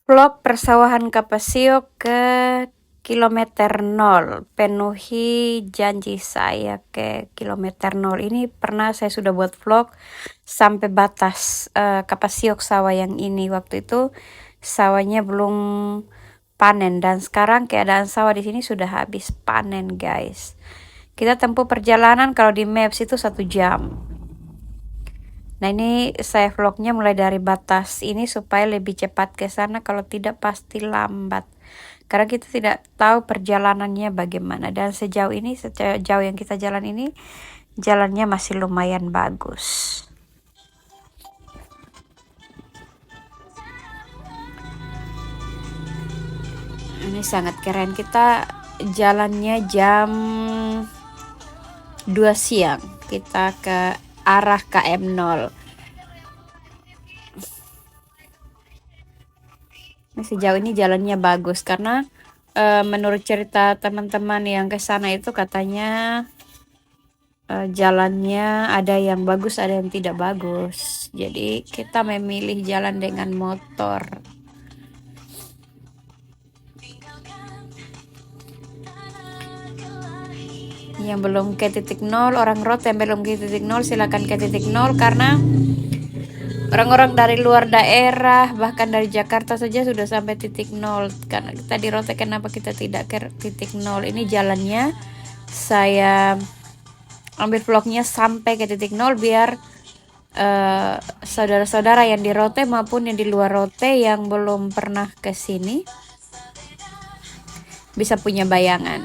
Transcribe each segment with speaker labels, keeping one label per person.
Speaker 1: Vlog persawahan Kapasiok ke kilometer 0. Penuhi janji saya ke kilometer 0. Ini pernah saya sudah buat vlog sampai batas Kapasiok sawah yang ini. Waktu itu sawahnya belum panen dan sekarang keadaan sawah di sini sudah habis panen, guys. Kita tempuh perjalanan kalau di Maps itu 1 jam. Nah, ini saya vlognya mulai dari batas ini supaya lebih cepat ke sana, kalau tidak pasti lambat. Karena kita tidak tahu perjalanannya bagaimana. Dan sejauh ini, sejauh yang kita jalan ini, jalannya masih lumayan bagus. Ini sangat keren. Kita jalannya jam 2 siang. Kita ke arah KM0. Nah, sejauh ini jalannya bagus karena menurut cerita teman-teman yang ke sana itu katanya jalannya ada yang bagus, ada yang tidak bagus. Jadi kita memilih jalan dengan motor. Yang belum ke titik 0, orang Rote yang belum ke titik 0, silakan ke titik 0 karena orang-orang dari luar daerah, bahkan dari Jakarta saja sudah sampai titik 0. Karena kita di Rote, kenapa kita tidak ke titik 0? Ini jalannya saya ambil vlognya sampai ke titik 0 biar saudara-saudara yang di Rote maupun yang di luar Rote yang belum pernah ke sini bisa punya bayangan.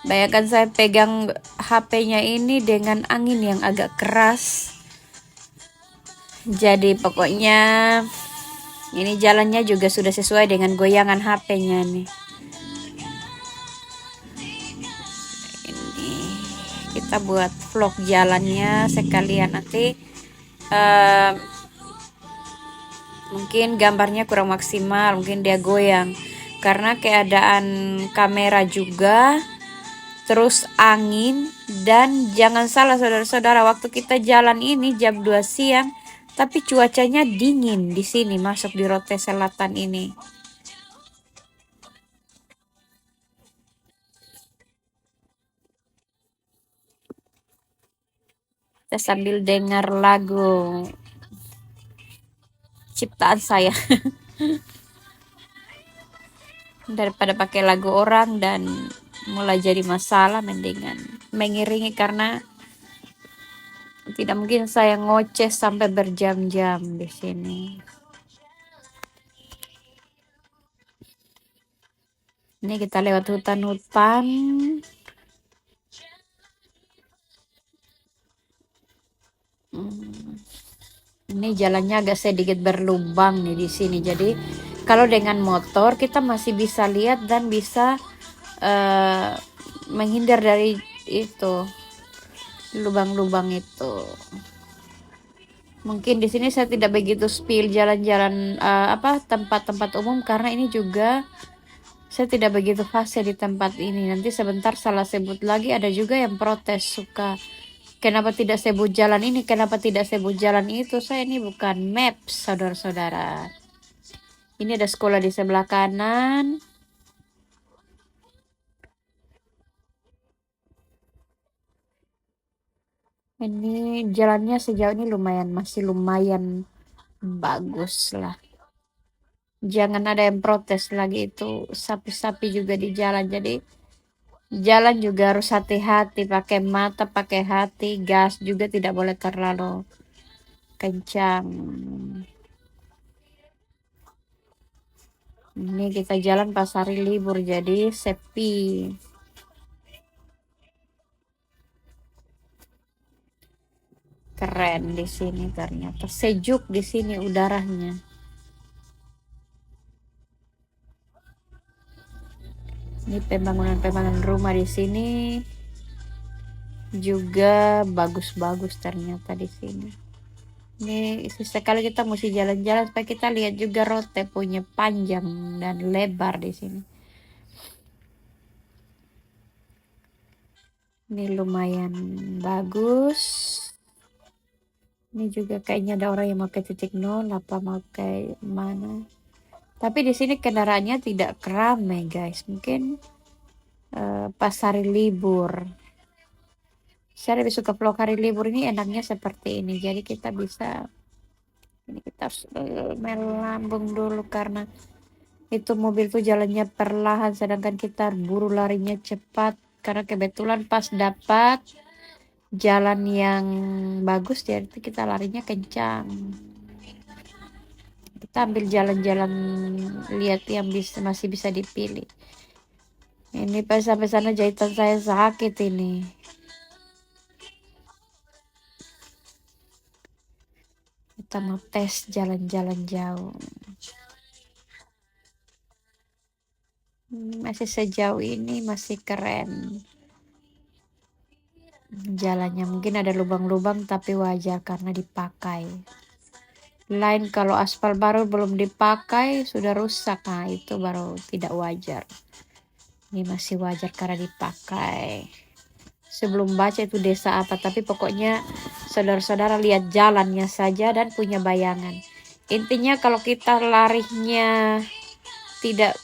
Speaker 1: Bayangkan saya pegang HP-nya ini dengan angin yang agak keras. Jadi pokoknya ini jalannya juga sudah sesuai dengan goyangan HP-nya nih. Ini kita buat vlog jalannya sekalian, nanti mungkin gambarnya kurang maksimal, mungkin dia goyang karena keadaan kamera juga, terus angin. Dan jangan salah saudara-saudara, waktu kita jalan ini jam 2 siang, tapi cuacanya dingin di sini masuk di Rote Selatan ini. Kita sambil dengar lagu ciptaan saya daripada pakai lagu orang dan mulai jadi masalah, mendingan mengiringi karena tidak mungkin saya ngoceh sampai berjam-jam di sini. Ini kita lewat hutan-hutan. Ini jalannya agak sedikit berlubang nih di sini. Jadi kalau dengan motor kita masih bisa lihat dan bisa menghindar dari itu lubang-lubang itu. Mungkin di sini saya tidak begitu spill jalan-jalan tempat-tempat umum karena ini juga saya tidak begitu fasih di tempat ini. Nanti sebentar salah sebut lagi, ada juga yang protes suka kenapa tidak sebut jalan ini, kenapa tidak sebut jalan itu. Saya ini bukan maps, saudara-saudara. Ini ada sekolah di sebelah kanan. Ini jalannya sejauh ini masih lumayan bagus lah. Jangan ada yang protes lagi, itu sapi-sapi juga di jalan. Jadi jalan juga harus hati-hati, pakai mata, pakai hati, gas juga tidak boleh terlalu kencang. Ini kita jalan pas hari libur jadi sepi. Keren di sini, ternyata sejuk di sini udaranya. Ini pembangunan rumah di sini juga bagus-bagus ternyata di sini. Ini sesekali kita mesti jalan-jalan supaya kita lihat juga Rote punya panjang dan lebar di sini. Ini lumayan bagus. Ini juga kayaknya ada orang yang mau ke titik 0 apa mau ke mana. Tapi di sini kendaraannya tidak ramai guys. Mungkin pas hari libur. Saya lebih suka vlog hari libur ini, enaknya seperti ini. Jadi kita bisa, ini kita harus melambung dulu karena itu mobil tuh jalannya perlahan, sedangkan kita buru larinya cepat. Karena kebetulan pas dapat jalan yang bagus, jadi kita larinya kencang. Kita ambil jalan-jalan, lihat yang masih bisa dipilih. Ini pas sampai sana jahitan saya sakit ini. Kita mau tes jalan-jalan jauh. Masih sejauh ini masih keren. Jalannya mungkin ada lubang-lubang tapi wajar karena dipakai. Lain kalau aspal baru belum dipakai sudah rusak, nah itu baru tidak wajar. Ini masih wajar karena dipakai. Sebelum baca itu desa apa, tapi pokoknya saudara-saudara lihat jalannya saja dan punya bayangan. Intinya kalau kita larinya tidak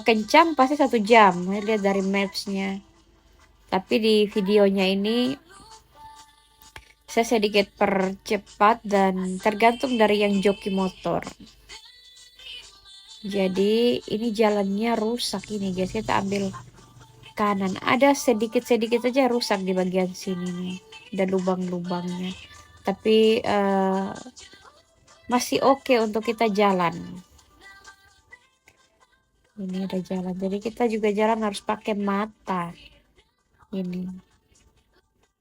Speaker 1: kencang pasti 1 jam. Lihat dari mapsnya. Tapi di videonya ini saya sedikit percepat dan tergantung dari yang joki motor. Jadi ini jalannya rusak ini guys. Kita ambil kanan. Ada sedikit-sedikit saja rusak di bagian sini nih. Ada lubang-lubangnya. Tapi masih oke untuk kita jalan. Ini ada jalan. Jadi kita juga jalan harus pakai mata. Ini.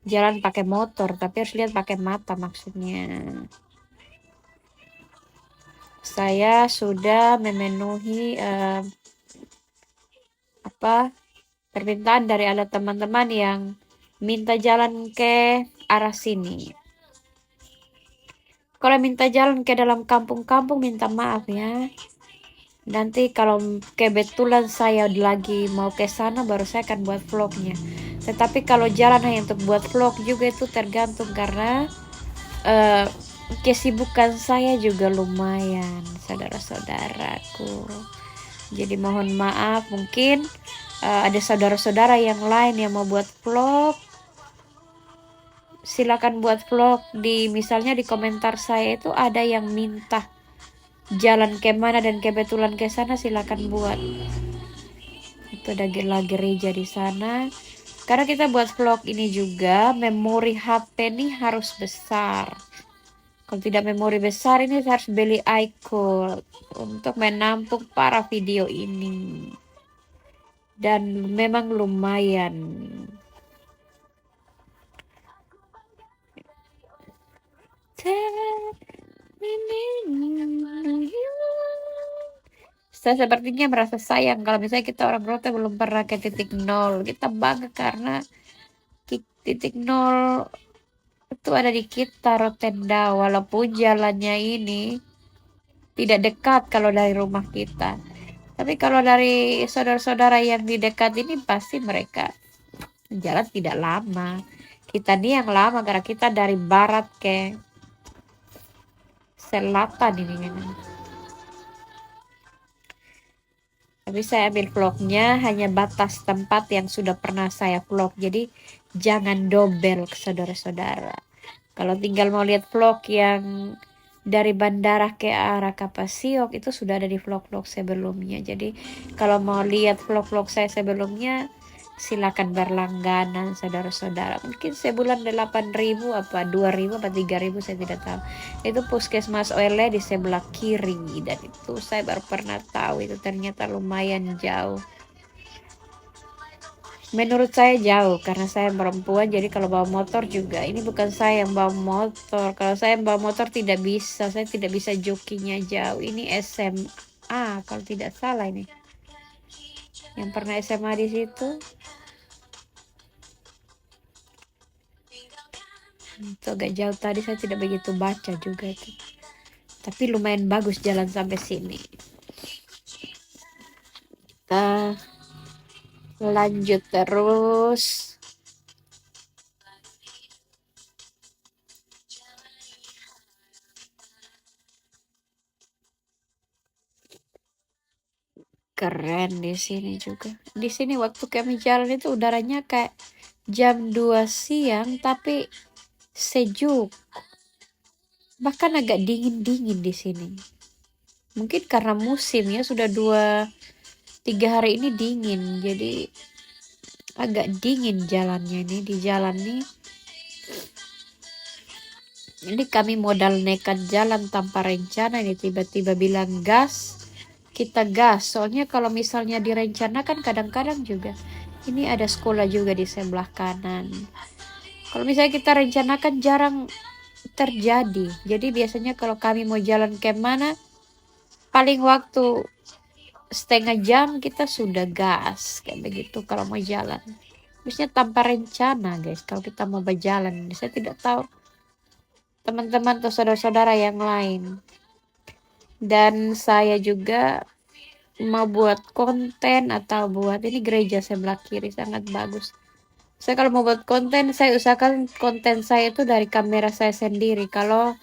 Speaker 1: Jalan pakai motor, tapi harus lihat pakai mata maksudnya. Saya sudah memenuhi permintaan dari ada teman-teman yang minta jalan ke arah sini. Kalau minta jalan ke dalam kampung-kampung minta maaf ya. Nanti kalau kebetulan saya lagi mau ke sana baru saya akan buat vlognya. Tetapi kalau jalan hanya untuk buat vlog juga itu tergantung karena kesibukan saya juga lumayan, saudara-saudaraku. Jadi mohon maaf, mungkin ada saudara-saudara yang lain yang mau buat vlog. Silakan buat vlog misalnya di komentar saya itu ada yang minta jalan kemana dan kebetulan ke sana, silakan buat. Itu ada gereja di sana. Karena kita buat vlog ini juga memori HP ini harus besar. Kalau tidak memori besar ini harus beli iCloud untuk menampung para video ini. Dan memang lumayan. Saya sepertinya merasa sayang kalau misalnya kita orang Rote belum pernah ke titik nol. Kita bangga karena titik nol itu ada di kita, Rotenda. Walaupun jalannya ini tidak dekat kalau dari rumah kita. Tapi kalau dari saudara-saudara yang di dekat ini pasti mereka jalan tidak lama. Kita nih yang lama karena kita dari barat ke selatan ini. Tapi saya ambil vlognya hanya batas tempat yang sudah pernah saya vlog. Jadi jangan dobel saudara-saudara. Kalau tinggal mau lihat vlog yang dari bandara ke arah Kapasiok itu sudah ada di vlog-vlog sebelumnya. Jadi kalau mau lihat vlog-vlog saya sebelumnya silakan berlangganan saudara-saudara. Mungkin sebulan 8.000 apa 2.000 apa 3.000 saya tidak tahu. Itu puskesmas OLE di sebelah kiri dan itu saya baru pernah tahu itu ternyata lumayan jauh. Menurut saya jauh karena saya perempuan, jadi kalau bawa motor juga ini bukan saya yang bawa motor. Kalau saya yang bawa motor tidak bisa, saya tidak bisa jokinya jauh. Ini SMA kalau tidak salah ini. Yang pernah SMA di situ. Itu agak jauh tadi saya tidak begitu baca juga itu. Tapi lumayan bagus jalan sampai sini. Kita lanjut terus. Keren di sini juga. Di sini waktu kami jalan itu udaranya kayak jam 2 siang tapi sejuk. Bahkan agak dingin-dingin di sini. Mungkin karena musim ya, sudah 2-3 hari ini dingin. Jadi agak dingin jalannya ini. Di jalan nih, ini kami modal nekat jalan tanpa rencana, ini tiba-tiba bilang gas, kita gas. Soalnya kalau misalnya direncanakan kadang-kadang juga. Ini ada sekolah juga di sebelah kanan. Kalau misalnya kita rencanakan jarang terjadi. Jadi biasanya kalau kami mau jalan ke mana, paling waktu setengah jam kita sudah gas kayak begitu kalau mau jalan. Biasanya tanpa rencana guys kalau kita mau berjalan. Saya tidak tahu teman-teman atau saudara-saudara yang lain. Dan saya juga mau buat konten atau buat ini gereja sebelah kiri sangat bagus. Saya kalau mau buat konten, saya usahakan konten saya itu dari kamera saya sendiri. Kalau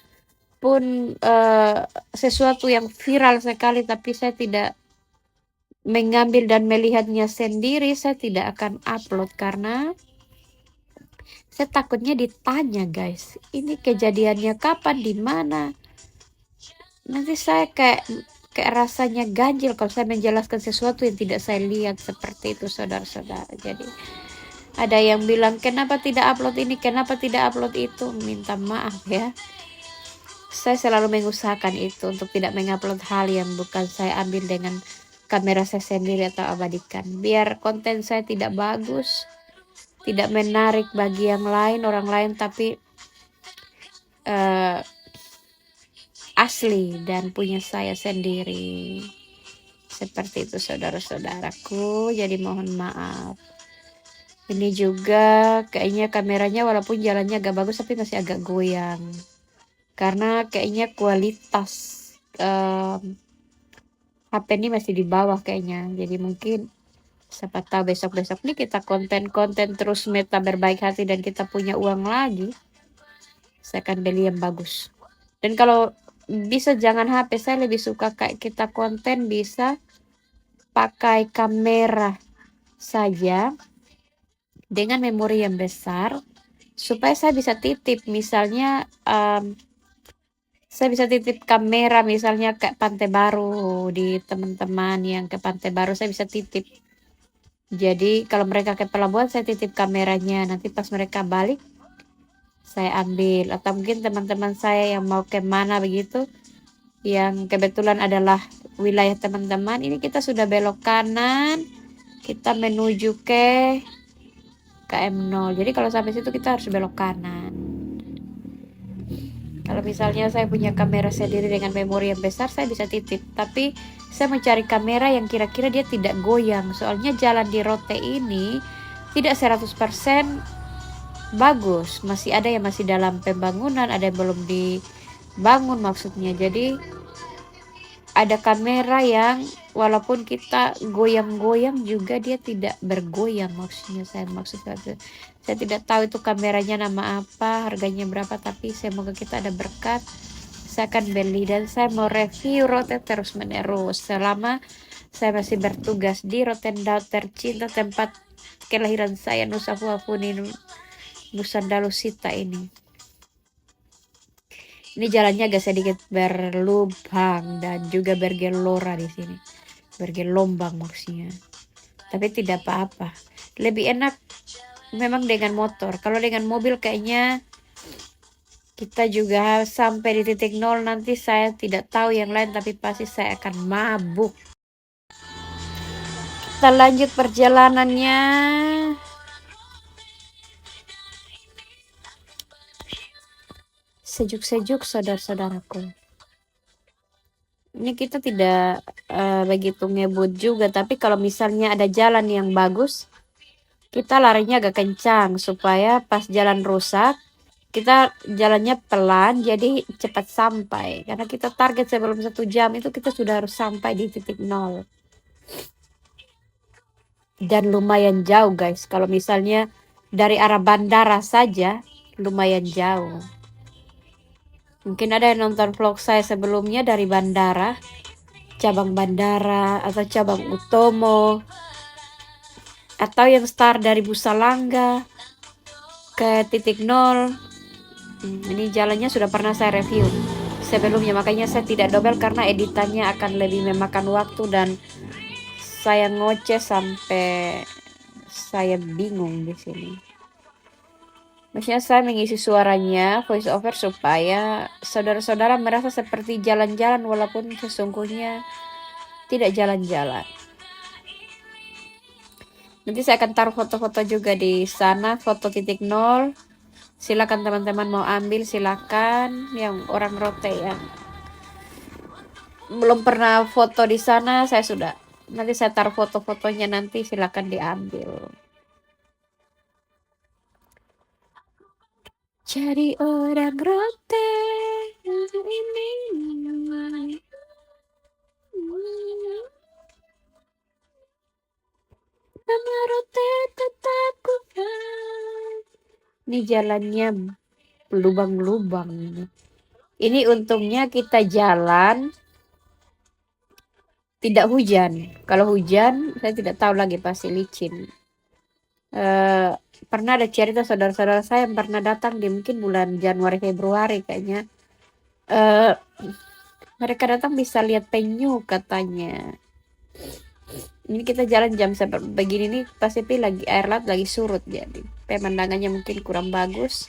Speaker 1: pun sesuatu yang viral sekali tapi saya tidak mengambil dan melihatnya sendiri, saya tidak akan upload karena saya takutnya ditanya guys, ini kejadiannya kapan, di mana. Nanti saya kayak rasanya ganjil kalau saya menjelaskan sesuatu yang tidak saya lihat, seperti itu saudara-saudara. Jadi ada yang bilang kenapa tidak upload ini, kenapa tidak upload itu, minta maaf ya. Saya selalu mengusahakan itu untuk tidak mengupload hal yang bukan saya ambil dengan kamera saya sendiri atau abadikan. Biar konten saya tidak bagus, tidak menarik bagi yang lain, orang lain, tapi asli dan punya saya sendiri. Seperti itu saudara-saudaraku. Jadi mohon maaf. Ini juga kayaknya kameranya walaupun jalannya agak bagus tapi masih agak goyang. Karena kayaknya kualitas HP ini masih di bawah kayaknya. Jadi mungkin siapa tahu besok-besok nih kita konten-konten terus meta berbaik hati dan kita punya uang lagi, saya akan beli yang bagus. Dan kalau bisa jangan HP, saya lebih suka kayak kita konten bisa pakai kamera saja dengan memori yang besar supaya saya bisa titip. Misalnya saya bisa titip kamera misalnya ke Pantai Baru, di teman-teman yang ke Pantai Baru saya bisa titip. Jadi kalau mereka ke pelabuhan saya titip kameranya, nanti pas mereka balik saya ambil. Atau mungkin teman-teman saya yang mau ke mana begitu, yang kebetulan adalah wilayah teman-teman, ini kita sudah belok kanan, kita menuju ke KM0. Jadi kalau sampai situ kita harus belok kanan. Kalau misalnya saya punya kamera sendiri dengan memori yang besar, saya bisa titip. Tapi saya mencari kamera yang kira-kira dia tidak goyang. Soalnya jalan di Rote ini tidak 100% bagus. Masih ada yang masih dalam pembangunan, ada yang belum dibangun maksudnya. Jadi ada kamera yang walaupun kita goyang-goyang juga dia tidak bergoyang, maksudnya saya tidak tahu itu kameranya nama apa, harganya berapa, tapi semoga kita ada berkat. Saya akan beli dan saya mau review Rote terus menerus selama saya masih bertugas di Rotendao tercinta, tempat kelahiran saya, Nusa Fuafuni Nusa Dalusita ini. Ini jalannya agak sedikit berlubang dan juga bergelora di sini. Bergelombang maksudnya. Tapi tidak apa-apa. Lebih enak memang dengan motor. Kalau dengan mobil kayaknya kita juga sampai di titik nol, nanti saya tidak tahu yang lain tapi pasti saya akan mabuk. Kita lanjut perjalanannya. Sejuk-sejuk saudara-saudaraku. Ini kita tidak begitu ngebut juga, tapi kalau misalnya ada jalan yang bagus, kita larinya agak kencang supaya pas jalan rusak, kita jalannya pelan jadi cepat sampai. Karena kita target sebelum 1 jam itu kita sudah harus sampai di titik nol. Dan lumayan jauh guys, kalau misalnya dari arah bandara saja lumayan jauh. Mungkin ada yang nonton vlog saya sebelumnya dari bandara. cabang Bandara atau cabang Utomo, atau yang start dari Busalangga ke titik nol. Ini jalannya sudah pernah saya review sebelumnya, makanya saya tidak double karena editannya akan lebih memakan waktu dan saya ngoceh sampai saya bingung di sini. Maksudnya saya mengisi suaranya voice over supaya saudara-saudara merasa seperti jalan-jalan walaupun sesungguhnya tidak jalan-jalan. Nanti saya akan taruh foto-foto juga di sana, foto titik nol. Silakan teman-teman mau ambil, silakan. Yang orang Rote ya belum pernah foto di sana, saya sudah. Nanti saya taruh foto-fotonya, nanti silakan diambil. Jadi orang Rote ini. Nama Rote tetap kuat. Ini jalannya lubang-lubang. Ini untungnya kita jalan tidak hujan. Kalau hujan, saya tidak tahu lagi, pasti licin. Pernah ada cerita saudara-saudara saya yang pernah datang di mungkin bulan Januari Februari kayaknya. Mereka datang bisa lihat penyu katanya. Ini kita jalan jam begini nih, pasti lagi air laut lagi surut, jadi pemandangannya mungkin kurang bagus.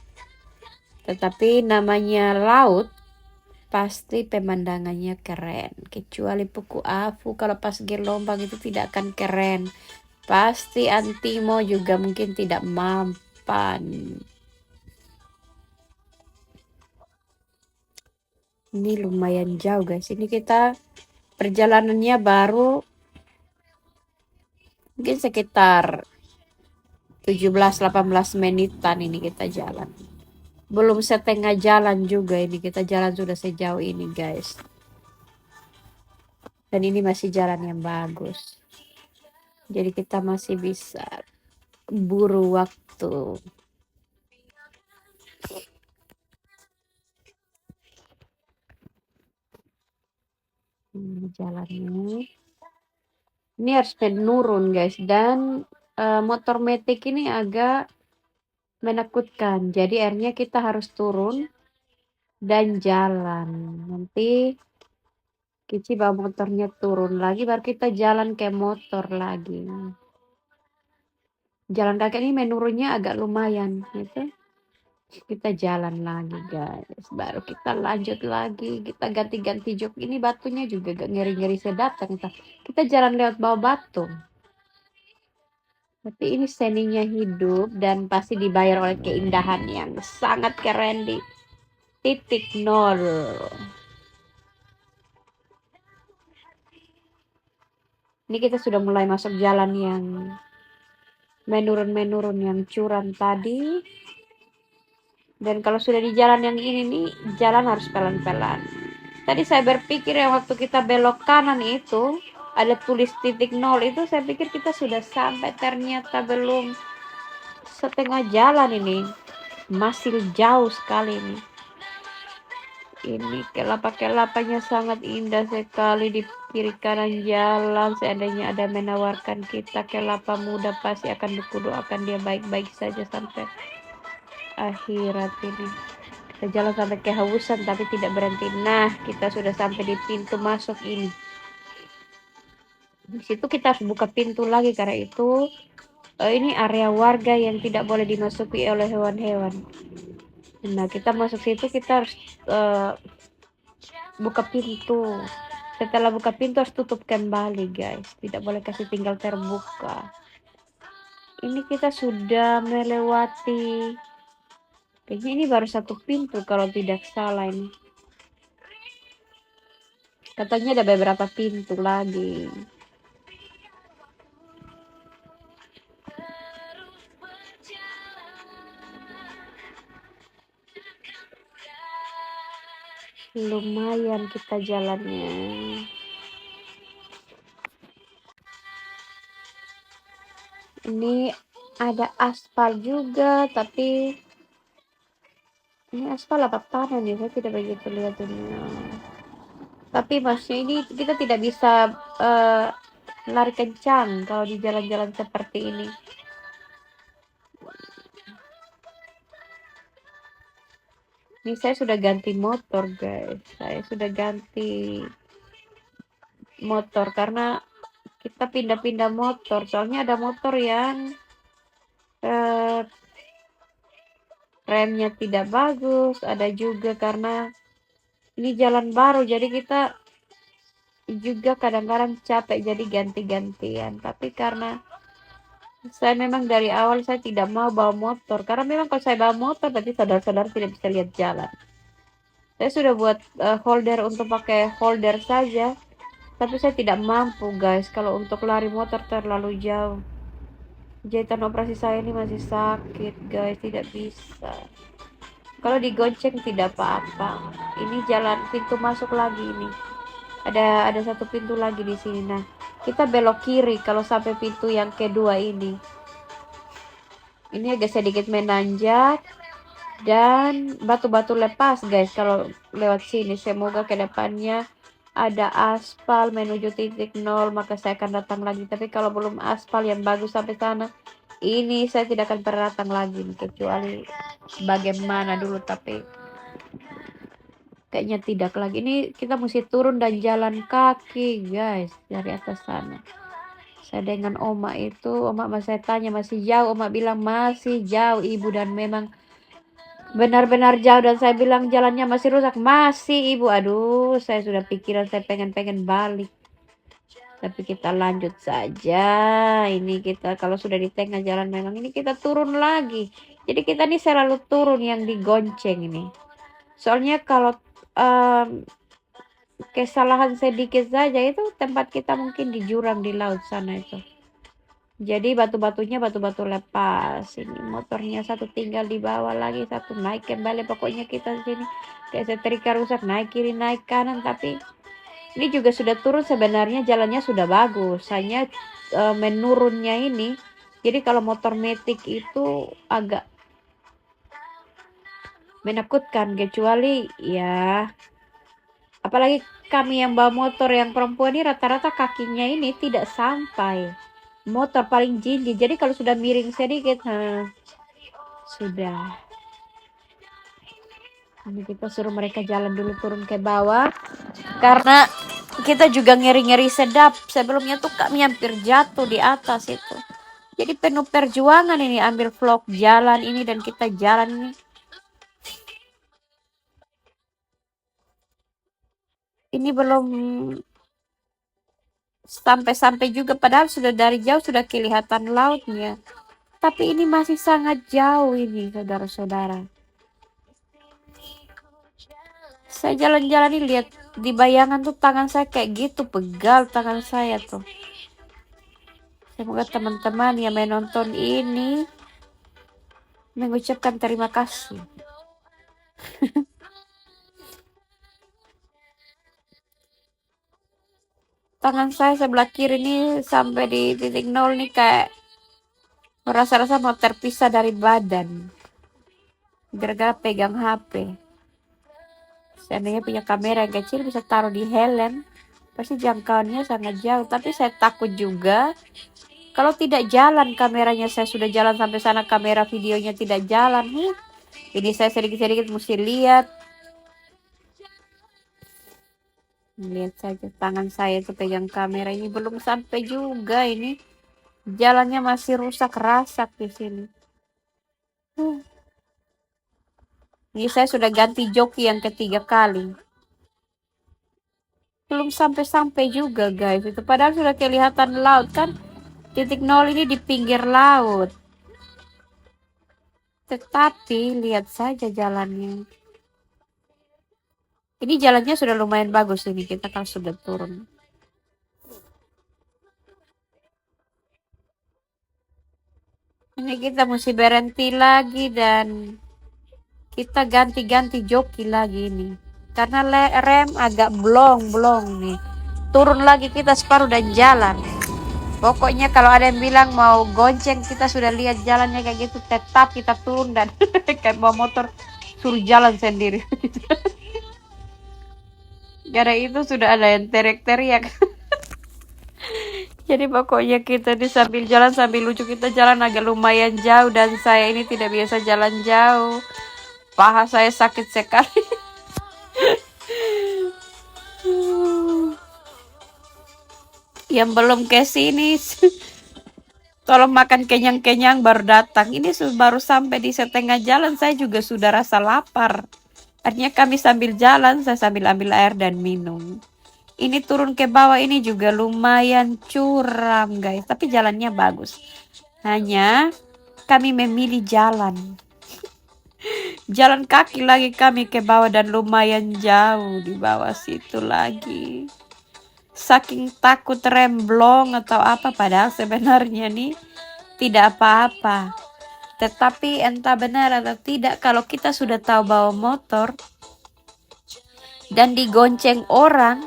Speaker 1: Tetapi namanya laut, pasti pemandangannya keren. Kecuali Puku Afu, kalau pas gelombang itu tidak akan keren. Pasti Antimo juga mungkin tidak mampan. Ini lumayan jauh guys. Ini kita perjalanannya baru mungkin sekitar 17-18 menitan ini kita jalan. Belum setengah jalan juga ini, kita jalan sudah sejauh ini guys. Dan ini masih jalan yang bagus. Jadi kita masih bisa buru waktu. Ini jalannya. Ini harus menurun guys, dan motor metik ini agak menakutkan. Jadi akhirnya kita harus turun dan jalan. Nanti Kici bawa motornya turun lagi, baru kita jalan ke motor lagi. Jalan kaki ini menurunnya agak lumayan gitu. Kita jalan lagi guys, baru kita lanjut lagi, kita ganti-ganti jok. Ini batunya juga gak ngeri-ngeri sedap ternyata. Kita jalan lewat bawah batu. Tapi ini seninya hidup dan pasti dibayar oleh keindahan yang sangat keren di titik nol. Ini kita sudah mulai masuk jalan yang menurun-menurun, yang curam tadi. Dan kalau sudah di jalan yang ini nih, jalan harus pelan-pelan. Tadi saya berpikir yang waktu kita belok kanan itu ada tulis titik nol, itu saya pikir kita sudah sampai, ternyata belum setengah jalan ini. Masih jauh sekali ini. Ini kelapa-kelapanya sangat indah sekali di kiri kanan jalan. Seandainya ada menawarkan kita kelapa muda, pasti akan kudoakan dia baik-baik saja sampai akhirat ini. Kita jalan sampai kehausan tapi tidak berhenti. Nah, kita sudah sampai di pintu masuk ini. Di situ kita harus buka pintu lagi karena itu ini area warga yang tidak boleh dimasuki oleh hewan-hewan. Nah, kita masuk situ, kita harus buka pintu. Setelah buka pintu harus tutup kembali guys, tidak boleh kasih tinggal terbuka. Ini kita sudah melewati, kayaknya ini baru satu pintu kalau tidak salah ini. Katanya ada beberapa pintu lagi. Lumayan kita jalannya. Ini ada aspal juga, tapi ini aspal apa tanah nih, saya tidak begitu lihat ini. Tapi maksudnya ini kita tidak bisa lari kencang kalau di jalan-jalan seperti ini. Ini saya sudah ganti motor guys, saya sudah ganti motor karena kita pindah-pindah motor, soalnya ada motor yang eh, remnya tidak bagus, ada juga karena ini jalan baru jadi kita juga kadang-kadang capek jadi ganti-gantian. Tapi karena saya memang dari awal saya tidak mau bawa motor karena memang kalau saya bawa motor berarti saudara-saudara tidak bisa lihat jalan. Saya sudah buat holder untuk pakai holder saja, tapi saya tidak mampu guys kalau untuk lari motor terlalu jauh. Jahitan operasi saya ini masih sakit guys, tidak bisa. Kalau digonceng tidak apa-apa. Ini jalan pintu masuk lagi ini. Ada satu pintu lagi di sini. Nah, kita belok kiri kalau sampai pintu yang kedua ini. Ini agak sedikit menanjak dan batu-batu lepas guys kalau lewat sini. Semoga kedepannya ada aspal menuju titik nol, maka saya akan datang lagi. Tapi kalau belum aspal yang bagus sampai sana, ini saya tidak akan pernah datang lagi kecuali bagaimana dulu. Tapi kayaknya tidak lagi. Ini kita mesti turun dan jalan kaki guys dari atas sana. Saya dengan oma itu, oma saya tanya masih jauh, oma bilang masih jauh ibu, dan memang benar-benar jauh. Dan saya bilang jalannya masih rusak, masih ibu. Aduh, saya sudah pikiran saya pengen balik. Tapi kita lanjut saja. Ini kita kalau sudah di tengah jalan memang ini kita turun lagi. Jadi kita ini selalu turun yang digonceng ini. Soalnya kalau kesalahan sedikit saja itu tempat kita mungkin di jurang di laut sana itu. Jadi batu-batunya batu-batu lepas. Ini motornya satu tinggal di bawah lagi, satu naik kembali. Pokoknya kita di sini kayak setrika rusak, naik kiri naik kanan. Tapi ini juga sudah turun, sebenarnya jalannya sudah bagus. Hanya menurunnya ini. Jadi kalau motor metik itu agak menakutkan, kecuali ya apalagi kami yang bawa motor yang perempuan ini rata-rata kakinya ini tidak sampai. Motor paling jijik. Jadi kalau sudah miring sedikit, sudah. Ini kita suruh mereka jalan dulu turun ke bawah. Karena kita juga ngeri-ngeri sedap. Sebelumnya tuh kami hampir jatuh di atas itu. Jadi penuh perjuangan ini ambil vlog jalan ini dan kita jalan ini. Ini belum sampai-sampai juga, padahal sudah dari jauh sudah kelihatan lautnya. Tapi ini masih sangat jauh ini saudara-saudara. Saya jalan-jalan ini lihat di bayangan tuh tangan saya kayak gitu, pegal tangan saya tuh. Semoga teman-teman yang menonton ini mengucapkan terima kasih. Tangan saya sebelah kiri ini sampai di titik nol nih kayak rasa-rasa mau terpisah dari badan. Gara-gara pegang HP. Seandainya punya kamera yang kecil bisa taruh di helm, pasti jangkauannya sangat jauh. Tapi saya takut juga kalau tidak jalan kameranya. Saya sudah jalan sampai sana, kamera videonya tidak jalan. Ini saya sedikit-sedikit mesti lihat. Lihat saja tangan saya itu pegang kamera ini belum sampai juga ini. Jalannya masih rusak rasak di sini. Ini saya sudah ganti joki yang ketiga kali. Belum sampai-sampai juga guys itu. Padahal sudah kelihatan laut kan. Titik nol ini di pinggir laut. Tetapi lihat saja jalannya. Ini jalannya sudah lumayan bagus ini. Kita kan sudah turun. Ini kita mesti berhenti lagi dan kita ganti-ganti joki lagi ini. Karena rem agak blong nih. Turun lagi kita separuh dan jalan. Pokoknya kalau ada yang bilang mau gonceng, kita sudah lihat jalannya kayak gitu, tetap kita turun dan kayak bawa motor suruh jalan sendiri. Gara itu sudah ada yang teriak-teriak. Jadi pokoknya kita di sambil jalan sambil lucu, kita jalan agak lumayan jauh dan saya ini tidak biasa jalan jauh. Paha saya sakit sekali. Yang belum ke sini tolong makan kenyang-kenyang baru datang. Ini baru sampai di setengah jalan saya juga sudah rasa lapar. Artinya kami sambil jalan, saya sambil ambil air dan minum. Ini turun ke bawah ini juga lumayan curam guys, tapi jalannya bagus. Hanya kami memilih jalan. Jalan kaki lagi kami ke bawah dan lumayan jauh di bawah situ lagi. Saking takut remblong atau apa, padahal sebenarnya nih tidak apa-apa. Tetapi entah benar atau tidak, kalau kita sudah tahu bawa motor dan digonceng orang,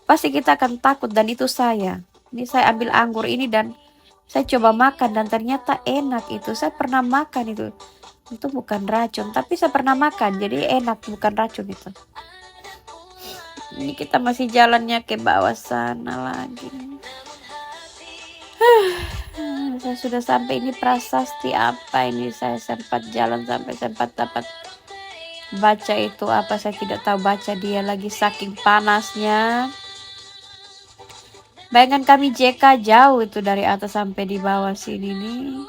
Speaker 1: pasti kita akan takut. Dan itu saya. Ini saya ambil anggur ini dan saya coba makan dan ternyata enak itu. Saya pernah makan itu. Itu bukan racun, tapi saya pernah makan. Jadi enak, bukan racun itu. Ini kita masih jalannya ke bawah sana lagi. Saya sudah sampai ini prasasti apa ini, saya sempat jalan sampai sempat dapat baca itu apa, saya tidak tahu baca dia lagi saking panasnya. Bayangkan kami JK jauh itu dari atas sampai di bawah sini nih.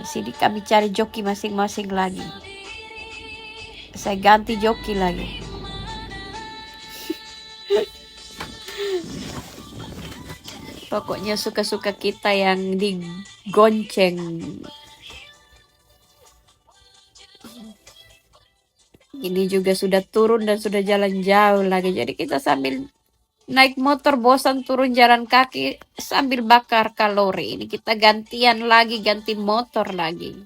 Speaker 1: Sini kami cari joki masing-masing lagi. Saya ganti joki lagi. Pokoknya suka-suka kita yang digonceng. Ini juga sudah turun dan sudah jalan jauh lagi. Jadi kita sambil naik motor bosan turun jalan kaki sambil bakar kalori. Ini kita gantian lagi, ganti motor lagi.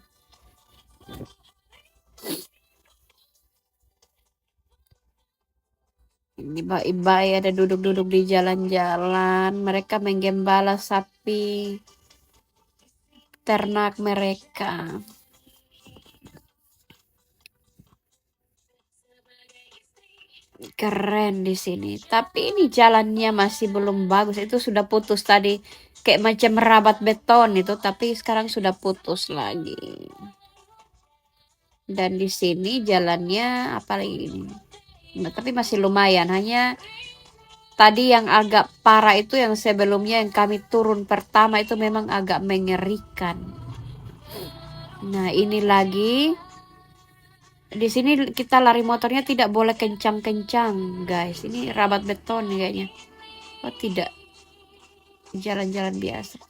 Speaker 1: Ini bayi-bayi ada duduk-duduk di jalan-jalan. Mereka menggembala sapi ternak mereka. Keren di sini. Tapi ini jalannya masih belum bagus. Itu sudah putus tadi. Kayak macam merabat beton itu. Tapi sekarang sudah putus lagi. Dan di sini jalannya apalagi ini. Nah, tapi masih lumayan. Hanya tadi yang agak parah itu yang sebelumnya yang kami turun pertama itu memang agak mengerikan. Nah, ini lagi. Di sini kita lari motornya tidak boleh kencang-kencang, guys. Ini rabat beton nih kayaknya. Oh, tidak. Jalan-jalan biasa.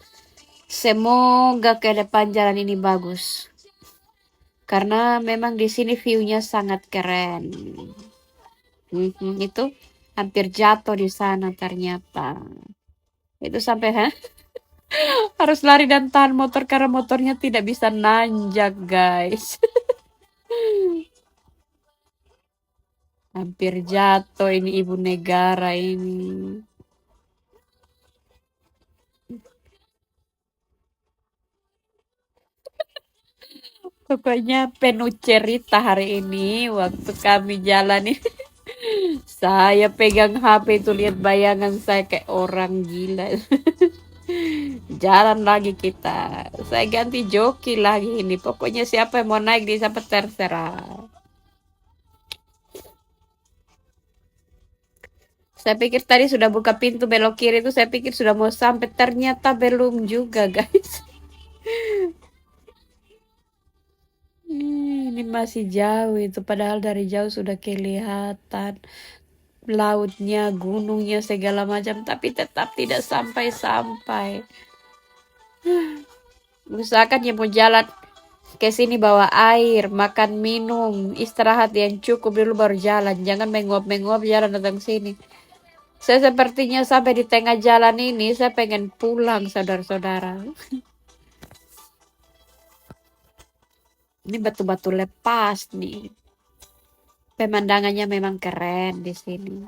Speaker 1: Semoga ke depan jalan ini bagus. Karena memang di sini view-nya sangat keren. Itu hampir jatuh di sana ternyata. Itu sampai harus lari dan tahan motor karena motornya tidak bisa nanjak, guys. Hampir jatuh ini ibu negara ini. Pokoknya penuh cerita hari ini waktu kami jalan ini. Saya pegang HP itu lihat bayangan saya kayak orang gila. Jalan lagi kita. Saya ganti joki lagi ini. Pokoknya siapa yang mau naik di siapa terserah. Saya pikir tadi sudah buka pintu belok kiri itu, saya pikir sudah mau sampai, ternyata belum juga, guys. Ini masih jauh itu, padahal dari jauh sudah kelihatan lautnya, gunungnya, segala macam, tapi tetap tidak sampai-sampai. Usahakan yang mau jalan ke sini bawa air, makan minum, istirahat yang cukup dulu baru jalan. Jangan menguap-menguap jalan datang sini. Saya sepertinya sampai di tengah jalan ini, saya pengen pulang, saudara-saudara. Ini batu-batu lepas nih. Pemandangannya memang keren di sini.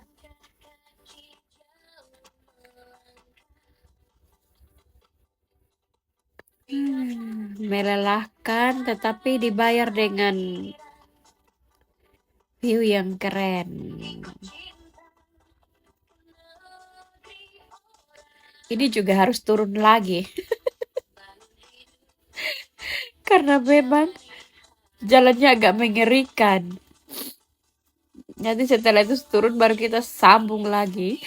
Speaker 1: Melelahkan, tetapi dibayar dengan view yang keren. Ini juga harus turun lagi karena memang jalannya agak mengerikan. Nanti setelah itu turun baru kita sambung lagi.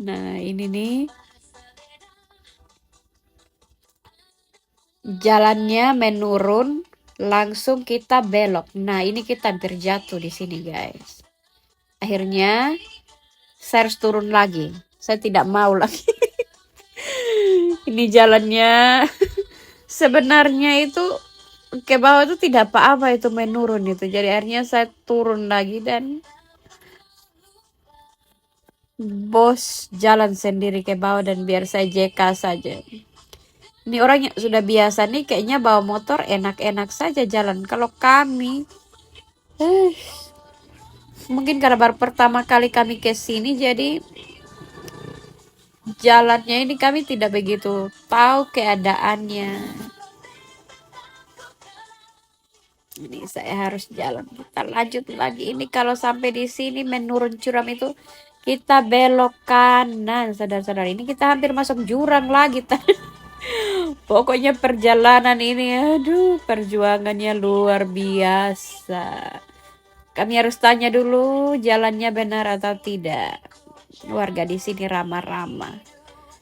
Speaker 1: Nah, ini nih jalannya menurun, langsung kita belok. Nah, ini kita hampir jatuh di sini, guys. Akhirnya saya harus turun lagi. Saya tidak mau lagi. Ini jalannya sebenarnya itu ke bawah itu tidak apa-apa itu menurun itu. Jadi akhirnya saya turun lagi dan bos jalan sendiri ke bawah dan biar saya JK saja. Ini orang yang sudah biasa nih kayaknya bawa motor enak-enak saja jalan. Kalau kami, eh, mungkin karena baru pertama kali kami ke sini jadi jalannya ini kami tidak begitu tahu keadaannya. Ini saya harus jalan. Kita lanjut lagi. Ini kalau sampai di sini menurun curam itu kita belok kanan, saudara-saudara. Ini kita hampir masuk jurang lagi. Pokoknya perjalanan ini, aduh, perjuangannya luar biasa. Kami harus tanya dulu jalannya benar atau tidak. Warga di sini ramah-ramah.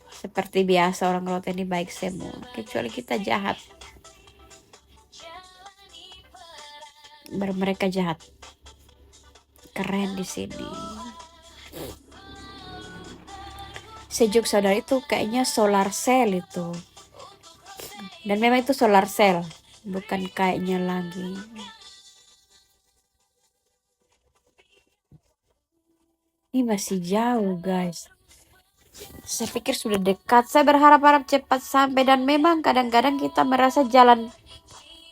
Speaker 1: Seperti biasa orang Rote ini baik semua. Kecuali kita jahat. Baru mereka jahat. Keren di sini. Sejuk saudara itu kayaknya solar cell itu. Dan memang itu solar cell. Bukan kayaknya lagi. Ini masih jauh guys. Saya pikir sudah dekat. Saya berharap-harap cepat sampai. Dan memang kadang-kadang kita merasa jalan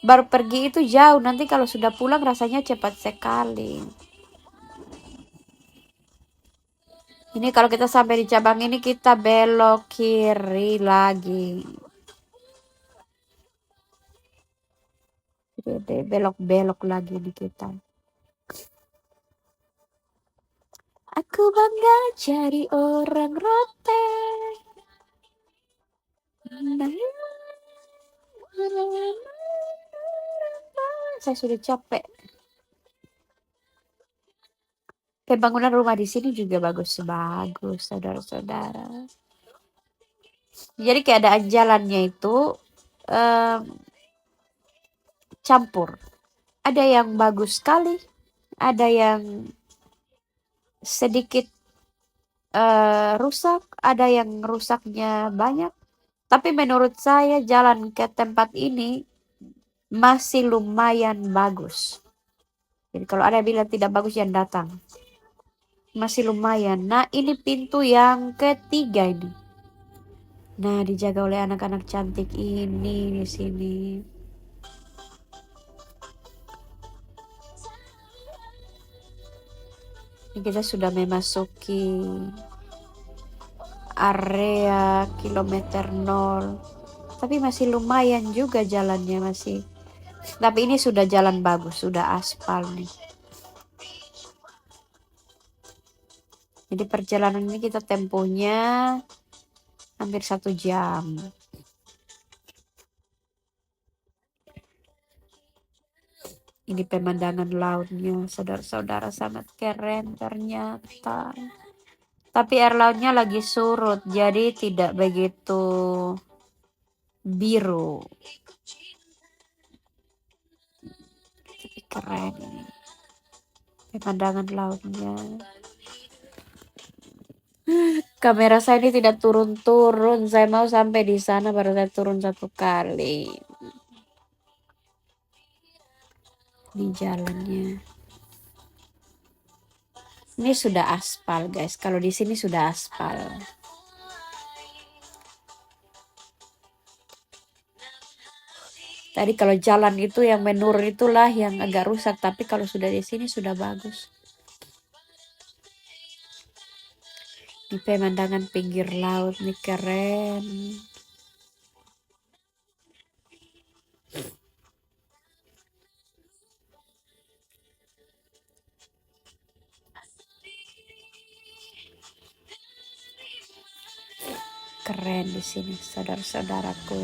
Speaker 1: baru pergi itu jauh. Nanti kalau sudah pulang rasanya cepat sekali. Ini kalau kita sampai di cabang ini kita belok kiri lagi. Jadi belok-belok lagi nih kita. Aku bangga jadi orang Rote. Saya sudah capek. Pembangunan rumah di sini juga bagus-bagus, saudara-saudara. Jadi keadaan jalannya itu campur. Ada yang bagus sekali, ada yang sedikit rusak, ada yang rusaknya banyak. Tapi menurut saya jalan ke tempat ini masih lumayan bagus. Jadi kalau ada yang bilang tidak bagus yang datang. Masih lumayan. Nah, ini pintu yang ketiga ini. Nah, dijaga oleh anak-anak cantik ini di sini. Ini kita sudah memasuki area kilometer 0. Tapi masih lumayan juga jalannya masih. Tapi ini sudah jalan bagus, sudah aspal nih. Jadi perjalanan ini kita tempuhnya hampir 1 jam. Ini pemandangan lautnya, saudara-saudara, sangat keren ternyata. Tapi air lautnya lagi surut, jadi tidak begitu biru. Tapi keren ini. Pemandangan lautnya. Kamera saya ini tidak turun-turun. Saya mau sampai di sana baru saya turun 1 kali. Di jalannya. Ini sudah aspal, guys. Kalau di sini sudah aspal. Tadi kalau jalan itu yang menurun itulah yang agak rusak, tapi kalau sudah di sini sudah bagus. Di pemandangan pinggir laut nih keren. keren di sini, saudara-saudaraku.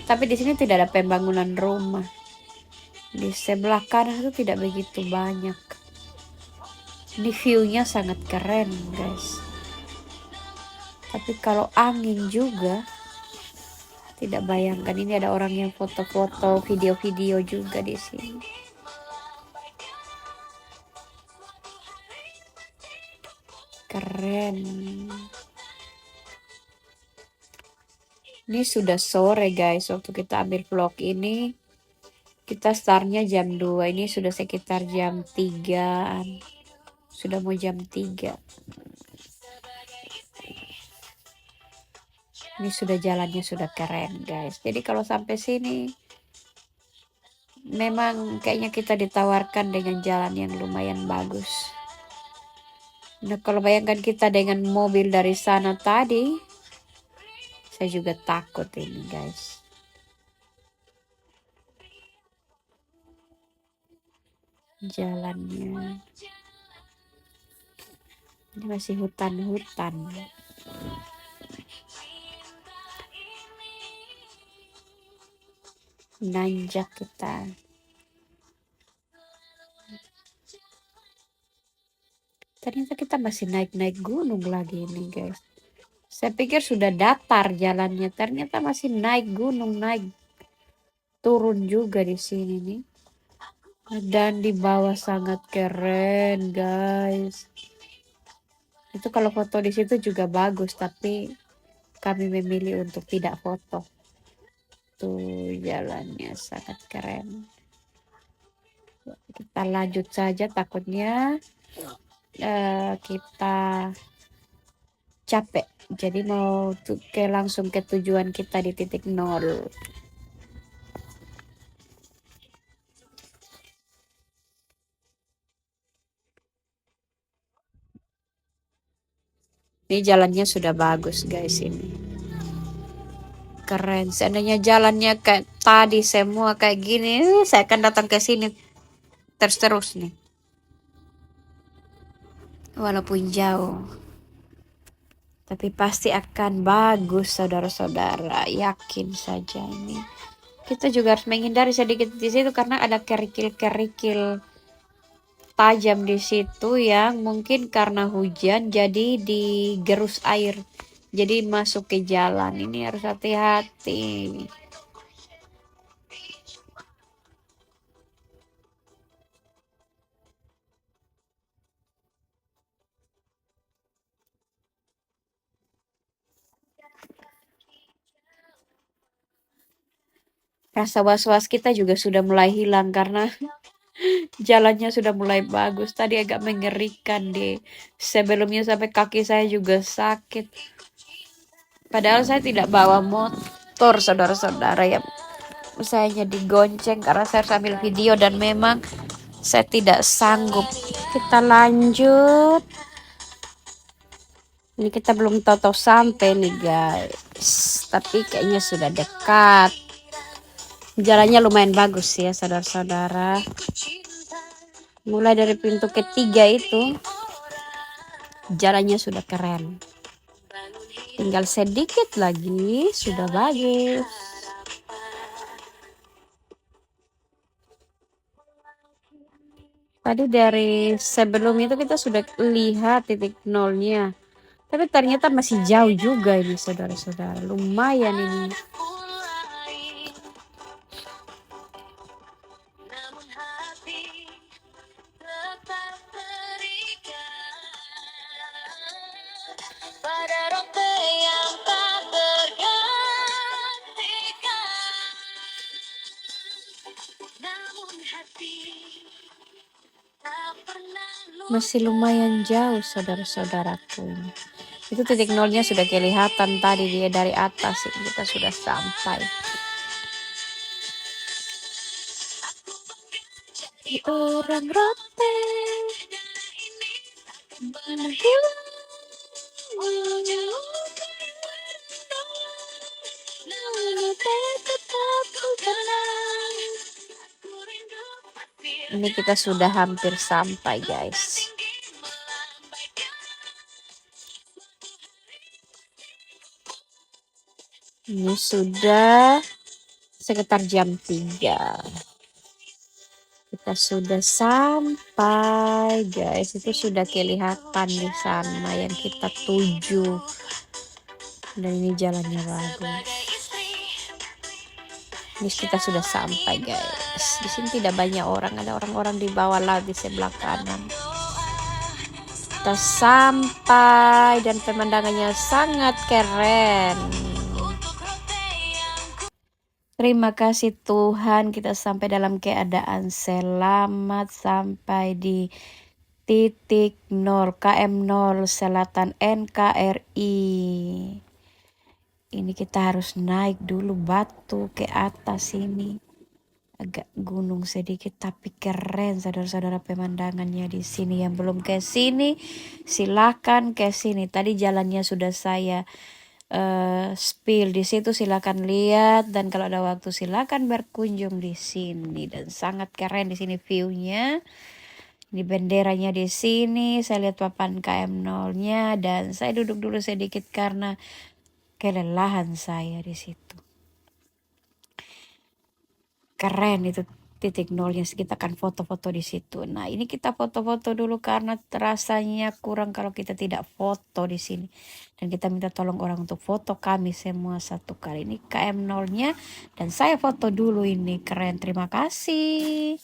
Speaker 1: Tapi di sini tidak ada pembangunan rumah. Di sebelah kanan itu tidak begitu banyak. Ini view-nya sangat keren, guys. Tapi kalau angin juga, tidak bayangkan ini ada orang yang foto-foto, video-video juga di sini. Keren. Ini sudah sore, guys, waktu kita ambil vlog ini. Kita startnya jam 2, ini sudah sekitar jam 3-an. Sudah mau jam 3. Ini sudah jalannya sudah keren, guys. Jadi kalau sampai sini memang kayaknya kita ditawarkan dengan jalan yang lumayan bagus. Nah, kalau bayangkan kita dengan mobil dari sana tadi, saya juga takut ini, guys. Jalannya. Ini masih hutan-hutan. Nanjak kita. Ternyata kita masih naik-naik gunung lagi ini, guys. Saya pikir sudah datar jalannya, ternyata masih naik gunung, naik turun juga di sini nih. Dan di bawah sangat keren, guys. Itu kalau foto di situ juga bagus, tapi kami memilih untuk tidak foto. Tuh jalannya sangat keren. Kita lanjut saja, takutnya kita capek. Jadi mau langsung ke tujuan kita di titik 0. Ini jalannya sudah bagus, guys, ini. Keren. Seandainya jalannya kayak tadi semua kayak gini, saya akan datang ke sini terus nih. Walaupun jauh. Tapi pasti akan bagus, saudara-saudara. Yakin saja ini. Kita juga harus menghindari sedikit di situ karena ada kerikil-kerikil tajam di situ yang mungkin karena hujan jadi digerus air. Jadi masuk ke jalan. Ini harus hati-hati. Rasa was-was kita juga sudah mulai hilang karena jalannya sudah mulai bagus. Tadi agak mengerikan deh. Sebelumnya sampai kaki saya juga sakit. Padahal saya tidak bawa motor, saudara-saudara ya. Saya hanya digonceng karena saya harus ambil video dan memang saya tidak sanggup. Kita lanjut. Ini kita belum tahu sampai nih, guys. Tapi kayaknya sudah dekat. Jalannya lumayan bagus ya, saudara-saudara. Mulai dari pintu ketiga itu, jalannya sudah keren. Tinggal sedikit lagi, sudah bagus. Tadi dari sebelum itu kita sudah lihat titik 0-nya. Tapi ternyata masih jauh juga ini, saudara-saudara. Lumayan ini. Masih lumayan jauh, saudara-saudaraku. Itu titik 0-nya sudah kelihatan tadi dia dari atas. Kita sudah sampai. Orang rote ini kita sudah hampir sampai, guys. Ini sudah sekitar jam 3. Kita sudah sampai, guys. Itu sudah kelihatan di sana yang kita tuju. Dan ini jalannya bagus. Ini kita sudah sampai, guys. Di sini tidak banyak orang, ada orang-orang di bawah laut di sebelah kanan. Kita sampai dan pemandangannya sangat keren. Terima kasih Tuhan, kita sampai dalam keadaan selamat sampai di titik 0 KM 0 Selatan NKRI. Ini kita harus naik dulu batu ke atas ini. Agak gunung sedikit tapi keren saudara-saudara pemandangannya di sini. Yang belum ke sini silakan ke sini. Tadi jalannya sudah saya spill di situ, silakan lihat, dan kalau ada waktu silakan berkunjung di sini. Dan sangat keren di sini view-nya. Ini benderanya di sini. Saya lihat papan KM 0-nya dan saya duduk dulu sedikit karena kelelahan saya di situ. Keren itu titik 0-nya, kita akan foto-foto di situ. Nah, ini kita foto-foto dulu karena rasanya kurang kalau kita tidak foto di sini. Dan kita minta tolong orang untuk foto kami semua satu kali. Ini KM 0-nya dan saya foto dulu, ini keren. Terima kasih.